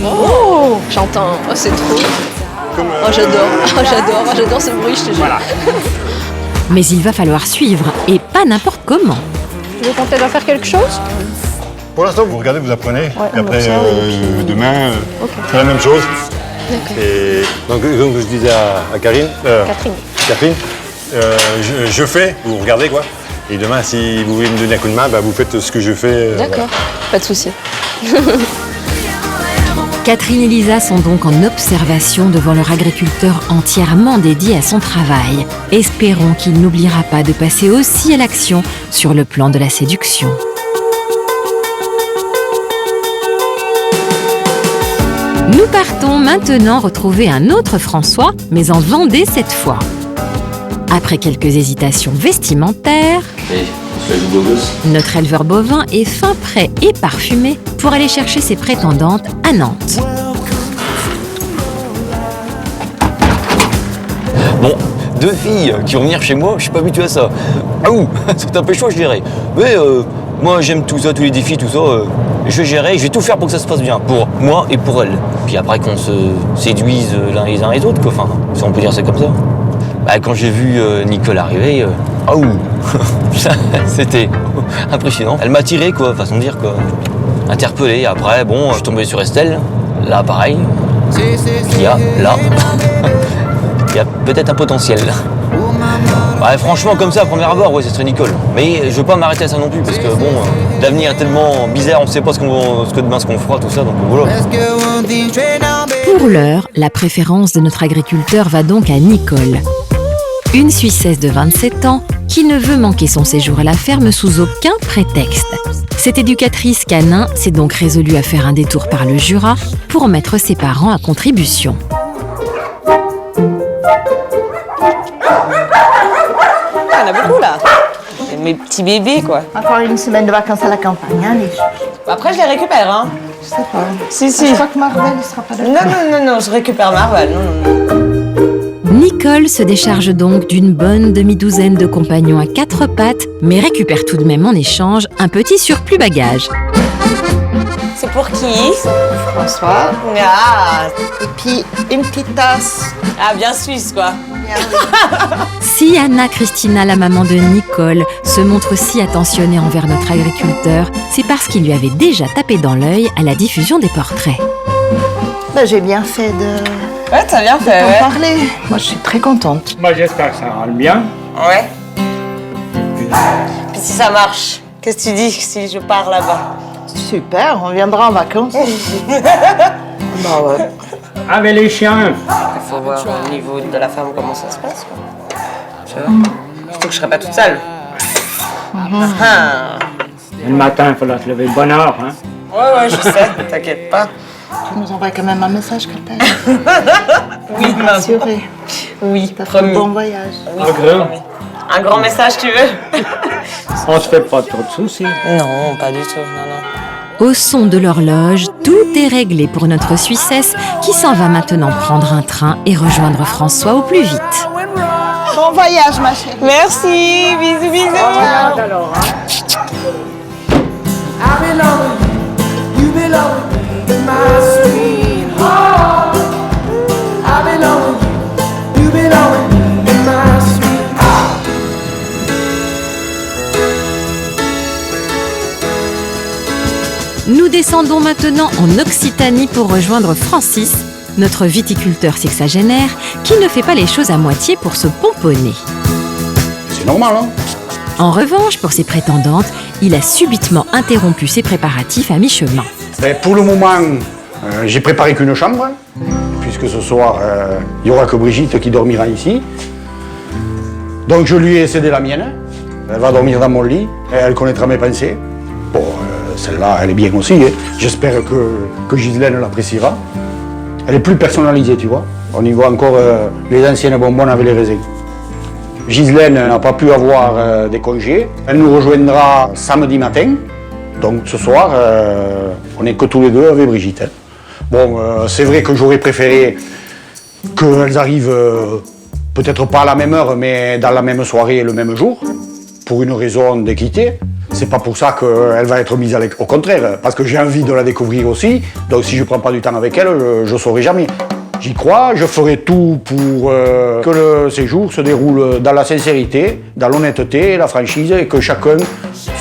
Oh, j'entends. Oh, c'est trop. Comme, Oh, j'adore. Oh, j'adore ce bruit, je te jure. Voilà. Mais il va falloir suivre, et pas n'importe comment. Tu veux qu'on t'aide à faire quelque chose? Pour l'instant, vous regardez, vous apprenez. Et on après, observe, et puis- demain, c'est la même chose. Et donc, je disais à Karine, Catherine, je fais, vous regardez quoi. Et demain, si vous voulez me donner un coup de main, bah, vous faites ce que je fais. D'accord, pas de souci. Catherine et Lisa sont donc en observation devant leur agriculteur entièrement dédié à son travail. Espérons qu'il n'oubliera pas de passer aussi à l'action sur le plan de la séduction. Nous partons maintenant retrouver un autre François, mais en Vendée cette fois. Après quelques hésitations vestimentaires, notre éleveur bovin est fin prêt et parfumé pour aller chercher ses prétendantes à Nantes. Bon, deux filles qui vont venir chez moi, je suis pas habitué à ça. Ah ouh, c'est un peu chaud, je dirais. Mais moi, j'aime tout ça, tous les défis, tout ça. Je vais gérer, je vais tout faire pour que ça se passe bien, pour moi et pour elle. Puis après qu'on se séduise les uns les autres, quoi. Enfin, si on peut dire ça comme ça. Bah, quand j'ai vu Nicole arriver, ah ouh, c'était impressionnant. Elle m'a tiré, quoi, façon de dire, quoi. Interpellé. Après, bon, je suis tombé sur Estelle. Là, pareil. Il y a, là, il y a peut-être un potentiel. Ouais, franchement, comme ça, à premier abord, ouais, ce serait Nicole. Mais je veux pas m'arrêter à ça non plus, parce que bon, l'avenir est tellement bizarre, on sait pas demain ce qu'on fera, tout ça, donc voilà. Pour l'heure, la préférence de notre agriculteur va donc à Nicole. Une Suissesse de 27 ans qui ne veut manquer son séjour à la ferme sous aucun prétexte. Cette éducatrice canin s'est donc résolue à faire un détour par le Jura pour mettre ses parents à contribution. Il y en a beaucoup là. Mes petits bébés quoi. Encore une semaine de vacances à la campagne, hein, les... Après je les récupère hein. Je sais pas. Si. Je crois que Marvel ne sera pas d'accord. Non, je récupère Marvel. Non. Nicole se décharge donc d'une bonne demi-douzaine de compagnons à quatre pattes, mais récupère tout de même en échange un petit surplus bagage. C'est pour qui? François. Ah. Et puis une petite tasse. Ah bien suisse quoi. Si Anna Christina, la maman de Nicole, se montre si attentionnée envers notre agriculteur, c'est parce qu'il lui avait déjà tapé dans l'œil à la diffusion des portraits. Ben, j'ai bien fait de... Ouais, t'as bien fait, d'en ouais. parler. Moi, je suis très contente. Moi, j'espère que ça rend bien. Ouais. Puis si ça marche, qu'est-ce que tu dis si je pars là-bas? Super, on viendra en vacances. Bah ouais. Avec les chiens. Il faut voir au niveau de la femme comment ça se passe, quoi. Tu vois? Surtout que je serai pas toute seule. Ah. Le matin, il faudra se lever de bonne heure. Hein. Ouais, je sais, t'inquiète pas. Tu nous envoies quand même un message quand même. Oui, Assuré. Oui, T'as fait un bon voyage. Oui, promis. Un grand message, tu veux? On se fait pas trop de soucis. Non, pas du tout, non. Au son de l'horloge, tout est réglé pour notre Suissesse qui s'en va maintenant prendre un train et rejoindre François au plus vite. Bon voyage, ma chérie. Merci, bisous, bisous. Bon voyage alors. Hein. Nous descendons maintenant en Occitanie pour rejoindre Francis, notre viticulteur sexagénaire, qui ne fait pas les choses à moitié pour se pomponner. C'est normal, hein? En revanche, pour ses prétendantes, il a subitement interrompu ses préparatifs à mi-chemin. Ben, pour le moment, j'ai préparé qu'une chambre, puisque ce soir, il n'y aura que Brigitte qui dormira ici. Donc je lui ai cédé la mienne. Elle va dormir dans mon lit, et elle connaîtra mes pensées. Bon, celle-là, elle est bien aussi. Hein. J'espère que Ghislaine l'appréciera. Elle est plus personnalisée, tu vois. On y voit encore les anciennes bonbonnes avec les raisins. Ghislaine n'a pas pu avoir des congés. Elle nous rejoindra samedi matin. Donc ce soir, on n'est que tous les deux avec Brigitte. Hein. Bon, c'est vrai que j'aurais préféré qu'elles arrivent peut-être pas à la même heure, mais dans la même soirée et le même jour, pour une raison d'équité. C'est pas pour ça qu'elle va être mise à l'écart. Au contraire, parce que j'ai envie de la découvrir aussi. Donc si je prends pas du temps avec elle, je ne saurai jamais. J'y crois, je ferai tout pour que le séjour se déroule dans la sincérité, dans l'honnêteté et la franchise, et que chacun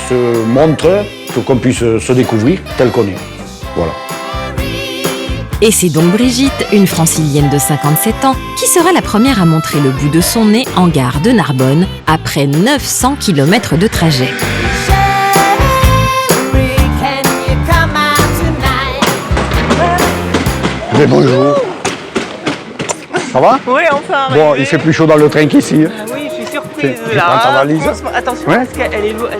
se montre, qu'on puisse se découvrir tel qu'on est. Voilà. Et c'est donc Brigitte, une francilienne de 57 ans, qui sera la première à montrer le bout de son nez en gare de Narbonne, après 900 km de trajet. Mais bonjour. Ça va? Oui, enfin. Bon, il fait plus chaud dans le train qu'ici. Ah oui, je suis surprise Tu là. prends ta valise? Attention, Ouais. parce qu'elle est lourde.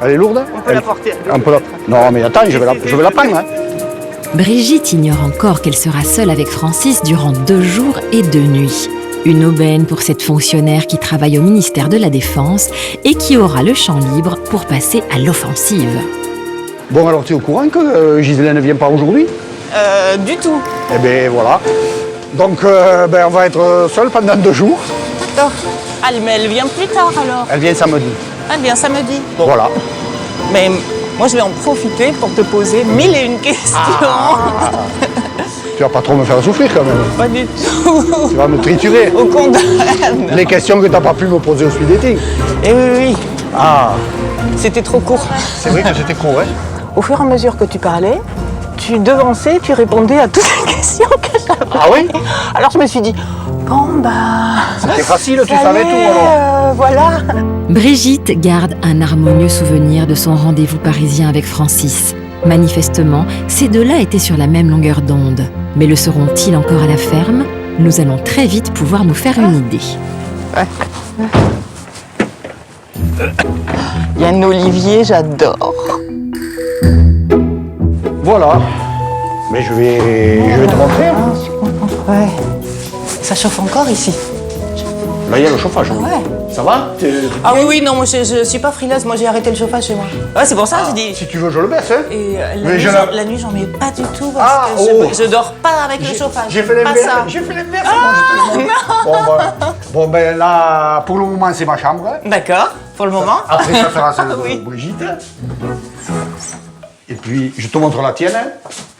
Elle est lourde? On peut la porter. On peut la... Non, mais attends, je vais la prendre. Hein. Brigitte ignore encore qu'elle sera seule avec Francis durant 2 jours et 2 nuits. Une aubaine pour cette fonctionnaire qui travaille au ministère de la Défense et qui aura le champ libre pour passer à l'offensive. Bon, alors tu es au courant que Ghislaine ne vient pas aujourd'hui? Du tout. Eh bien, voilà. Donc, on va être seuls pendant 2 jours. D'accord. Ah, mais elle vient plus tard alors. Elle vient samedi. Elle vient samedi. Voilà. Mais moi, je vais en profiter pour te poser 1001 questions. Tu vas pas trop me faire souffrir quand même. Pas du tout. Tu vas me triturer. Au condamne. Les questions que tu n'as pas pu me poser au suite d'été. Eh oui. Ah, C'était trop court. c'est vrai que c'était court, hein? Au fur et à mesure que tu parlais, tu devançais, tu répondais à toutes les questions que j'avais. Ah oui? Alors je me suis dit, bon bah... C'était facile, tu ça savais y est, tout alors. Voilà. Brigitte garde un harmonieux souvenir de son rendez-vous parisien avec Francis. Manifestement, ces deux-là étaient sur la même longueur d'onde. Mais le seront-ils encore à la ferme? Nous allons très vite pouvoir nous faire une idée. Yann Olivier, j'adore. Voilà. Mais je vais te montrer. Hein. Je suis contente. Ouais. Ça chauffe encore ici. Là, il y a le chauffage. Ouais. Ça va? Ah oui, non, moi je suis pas frileuse, moi j'ai arrêté le chauffage chez moi. Ouais, c'est pour ça que j'ai dit. Si tu veux, je le baisse. Hein. Et Mais la nuit, j'en mets pas du tout parce que je dors pas avec le chauffage. J'ai fait l'inverse. J'ai fait l'inverse. Bon, ben là, pour le moment, c'est ma chambre. D'accord, pour le moment. Après, ça sera celle de Oui. Brigitte. Et puis, je te montre la tienne.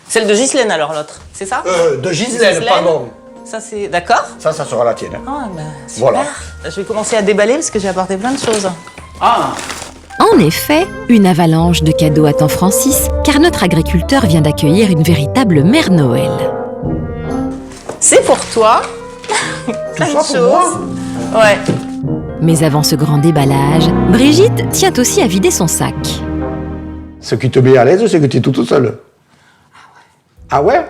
Celle de Ghislaine alors, l'autre, c'est ça? De Ghislaine, pardon. Ça, c'est... D'accord. Ça sera la tienne. Ah, ben, super. Voilà. Je vais commencer à déballer parce que j'ai apporté plein de choses. En effet, une avalanche de cadeaux attend Francis, car notre agriculteur vient d'accueillir une véritable mère Noël. C'est pour toi. Plein de choses. Ouais. Mais avant ce grand déballage, Brigitte tient aussi à vider son sac. Ce qui te met à l'aise, c'est que tu es toute seule. Ah ouais?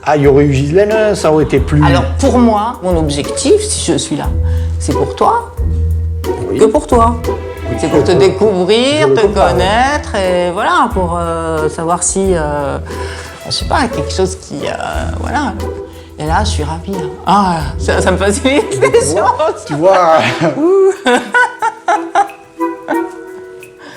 Ah, il y aurait eu Ghislaine, ça aurait été plus... Alors, pour moi, mon objectif, si je suis là, c'est pour toi. Oui. Que pour toi. C'est pour te découvrir, te connaître, et voilà, pour savoir si, je sais pas, quelque chose qui, voilà. Et là, je suis ravie. Là. Ah, ça me facilite les choses. Tu vois.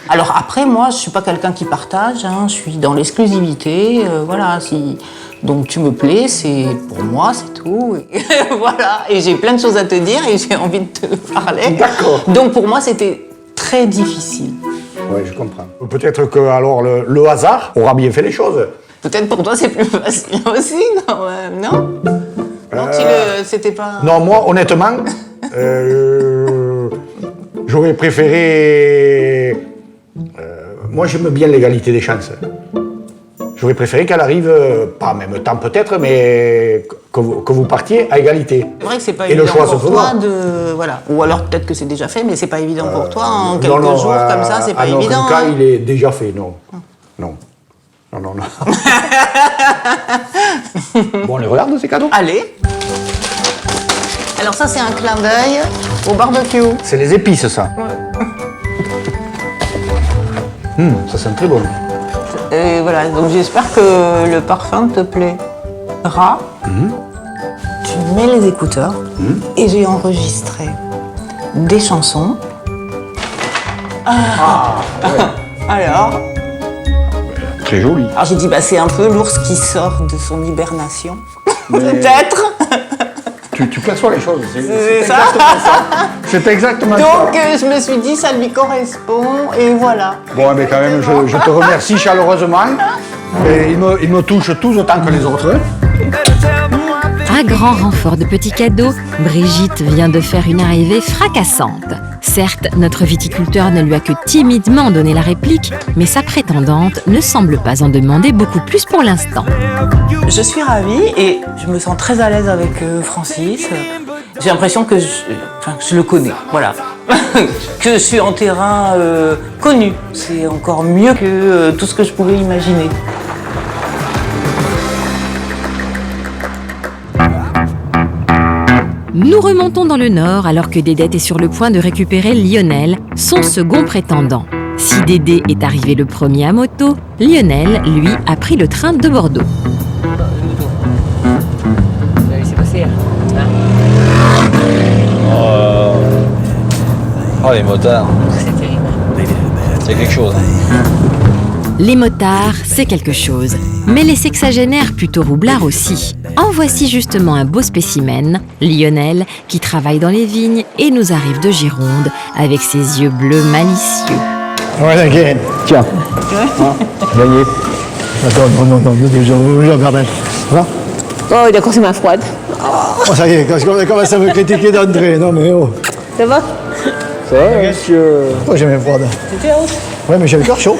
Alors après, moi, je suis pas quelqu'un qui partage. Hein, je suis dans l'exclusivité. Voilà, si donc tu me plais, c'est pour moi, c'est tout. Et voilà. Et j'ai plein de choses à te dire et j'ai envie de te parler. D'accord. Donc pour moi, c'était très difficile. Oui, je comprends. Peut-être que alors le hasard aura bien fait les choses. Peut-être pour toi, c'est plus facile aussi, quand même, non? Non, c'était pas... Non, moi, honnêtement, j'aurais préféré... moi, j'aime bien l'égalité des chances. J'aurais préféré qu'elle arrive, pas en même temps peut-être, mais que vous partiez à égalité. C'est vrai que c'est pas Et le évident choix pour se toi fera. de... Voilà. Ou alors peut-être que c'est déjà fait, mais c'est pas évident pour toi. En quelques non, jours comme ça, c'est pas en évident. aucun cas, Hein. il est déjà fait, non. Non. Non. Bon, on les regarde, ces cadeaux? Allez. Alors ça, c'est un clin d'œil au barbecue. C'est les épices, ça. Ça sent très bon. Et voilà, donc j'espère que le parfum te plaira. Tu mets les écouteurs et j'ai enregistré des chansons. Alors, très joli. Alors j'ai dit, bah, c'est un peu l'ours qui sort de son hibernation. Peut-être. Tu perçois les choses. C'est ça. C'est exactement ça. Donc je me suis dit, ça lui correspond et voilà. Bon, mais quand même, je te remercie chaleureusement. Et il me touche tous autant que les autres. À grand renfort de petits cadeaux, Brigitte vient de faire une arrivée fracassante. Certes, notre viticulteur ne lui a que timidement donné la réplique, mais sa prétendante ne semble pas en demander beaucoup plus pour l'instant. Je suis ravie et je me sens très à l'aise avec Francis. J'ai l'impression que je le connais, voilà. Que je suis en terrain connu. C'est encore mieux que tout ce que je pouvais imaginer. Nous remontons dans le nord alors que Dédette est sur le point de récupérer Lionel, son second prétendant. Si Dédé est arrivé le premier à moto, Lionel, lui, a pris le train de Bordeaux. Vous allez laisser passer. Oh, les motards. C'est terrible. C'est quelque chose. Les motards, c'est quelque chose, mais les sexagénaires plutôt roublards aussi. En voici justement un beau spécimen, Lionel, qui travaille dans les vignes et nous arrive de Gironde avec ses yeux bleus malicieux. Ouais, again. Tiens. Gagné. Attends, non, je pardon. Va. Oh, d'accord, c'est ma froide. Oh, ça y est, quand on commence à me critiquer d'entrée, non mais oh. Ça va? Ça va, monsieur? Oh, j'ai mes froides. C'était haut. Ouais, mais j'ai le cœur chaud.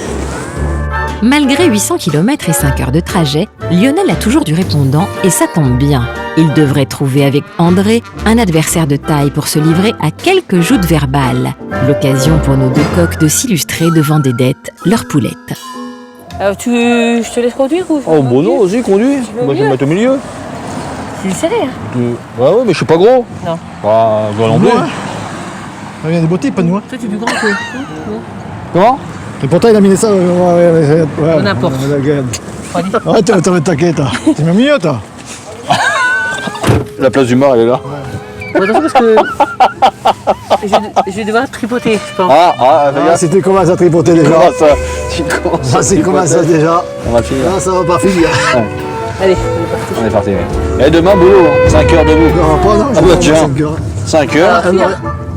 Malgré 800 km et 5 heures de trajet, Lionel a toujours du répondant et ça tombe bien. Il devrait trouver avec André un adversaire de taille pour se livrer à quelques joutes verbales. L'occasion pour nos deux coqs de s'illustrer devant Dédette, leur poulette. Alors, je te laisse conduire ou? Oh, bon, non, vas-y, conduis. Moi, je vais me mettre au milieu. C'est serré, hein? Ouais, mais je suis pas gros. Non. Bah, toi non plus. Il y a des beaux types, pas de moi. Toi, tu es plus grand que. Comment? Et pourtant, il a mis ça. Ouais, n'importe. Ouais, t'as t'inquiète, toi. T'es même mieux, toi. La place du mort, elle est là. Bon, attention parce que. Je vais devoir tripoter, je pense. Si tu commences à tripoter déjà. Tu commences à déjà. On va finir. Ça va pas finir. Allez, On est parti. Et demain, boulot, 5 heures debout. Non, pas non, Ah bah tiens. 5 heures. 5 heures.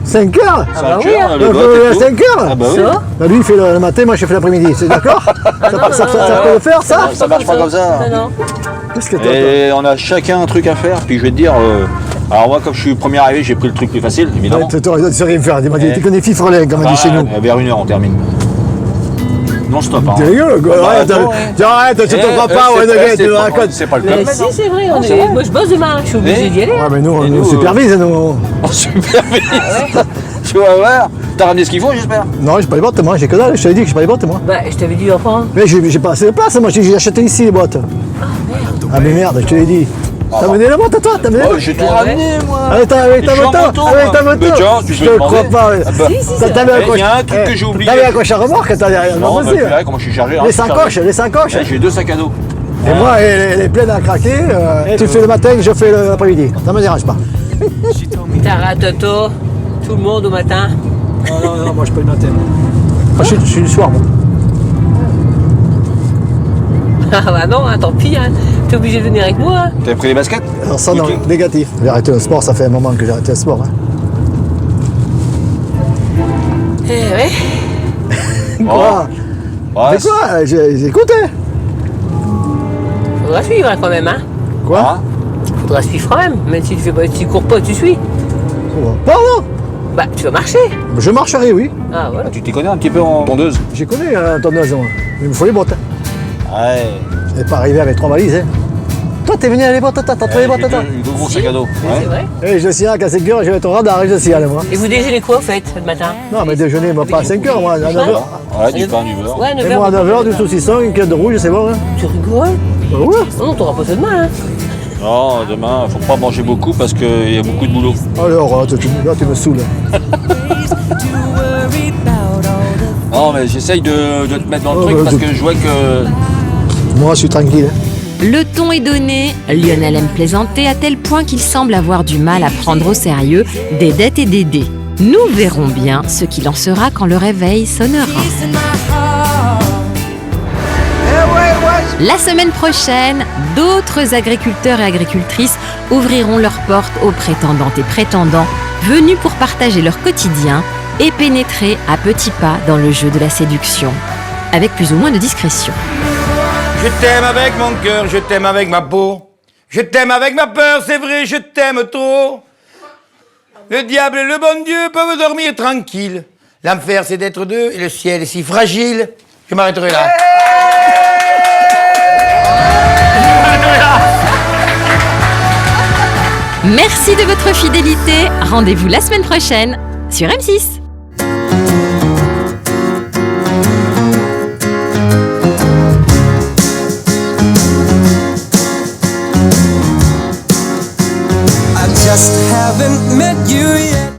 5 heures? 5 oui, heures, hein. le vote et tout. 5 heures? Ah bah oui. ça? Bah, lui, il fait le matin, moi, je fais l'après-midi. C'est d'accord? Ça peut le faire, ça? Ça marche pas comme ça. Non, non. Qu'est-ce que t'as Et on a chacun un truc à faire. Puis je vais te dire, alors moi comme je suis premier arrivé, j'ai pris le truc plus facile, évidemment. Tu sais rien faire. Il m'a dit, tu connais fifreler, comme on dit chez nous. Vers 1h on termine. Non stop. Hein. T'es rigolo, quoi. Arrête, tu te crois pas, ouais, tu me racontes. C'est pas le Mais club. si, c'est vrai, moi je bosse demain, je suis obligé d'y aller. Ouais, mais nous, on supervise, nous. On supervise. Tu vas voir. T'as ramené ce qu'il faut, j'espère. Non, j'ai pas les bottes, moi, j'ai que dalle. Je t'avais dit que j'ai pas les bottes, moi. Bah, je t'avais dit enfin. Mais j'ai pas assez de place, moi, j'ai acheté ici les bottes. Ah, mais merde, je te l'ai dit. T'as mené la moto, toi? T'as mené la moto? J'ai tout ramené, moi. Avec ta moto? Avec ta moto? Mais tiens, tu Je peux te demander. crois pas. Il y a un truc que j'ai oublié. T'avais accroché à remorque, t'as derrière. Non, mais tu verrais comment je suis chargé. Les sacoches. J'ai 2 sacs à dos. Et moi, elle est pleine à craquer. Tu fais le matin, je fais l'après-midi. Ça me dérange pas. Tara, Toto, tout le monde au matin. Non, moi je peux le matin. Moi, je suis le soir, moi. Ah bah non, hein, tant pis, hein. T'es obligé de venir avec moi. Hein. T'as pris les baskets? Alors ça, non, négatif. J'ai arrêté le sport, ça fait un moment que j'ai arrêté le sport. Hein. Eh ouais. Quoi? Ouais, Mais quoi? J'ai écouté. Faudra suivre hein, quand même, hein. Quoi? Faudra suivre quand même si tu cours pas, tu suis. Pardon? Bah, tu vas marcher. Je marcherai, oui. Ah voilà. Tu t'y connais un petit peu en tondeuse? J'ai connu la tondeuse, moi. Il me faut les bottes. Ouais. Et pas arrivé avec 3 valises, hein. Toi, t'es venu à les bottes, t'as trouvé les bottes, toi? J'ai 2 gros sacs à dos. C'est vrai. Et je signale qu'à 5 heures, je vais être au radar, je signale, moi. Et vous déjeunez quoi, au fait, le matin? Non, mais déjeuner, moi, pas à 5 heures, moi, à 9 heures. Ouais, du pain, du beurre. Ouais, 9 Et moi, à 9 heures, du saucisson, une cuillère de rouge, c'est bon, hein. Tu rigoles? Ouais. Non, t'auras pas ça demain, hein. Non, demain, faut pas manger beaucoup parce qu'il y a beaucoup de boulot. Alors, là, tu me saoules. Non, mais j'essaye de te mettre dans le truc parce que je vois que... Moi, je suis tranquille. Hein. Le ton est donné, Lionel aime plaisanter à tel point qu'il semble avoir du mal à prendre au sérieux Dédette et Dédé. Nous verrons bien ce qu'il en sera quand le réveil sonnera. La semaine prochaine, d'autres agriculteurs et agricultrices ouvriront leurs portes aux prétendantes et prétendants venus pour partager leur quotidien et pénétrer à petits pas dans le jeu de la séduction, avec plus ou moins de discrétion. Je t'aime avec mon cœur, je t'aime avec ma peau. Je t'aime avec ma peur, c'est vrai, je t'aime trop. Le diable et le bon Dieu peuvent dormir tranquille. L'enfer, c'est d'être deux et le ciel est si fragile. Je m'arrêterai là. Merci de votre fidélité. Rendez-vous la semaine prochaine sur M6.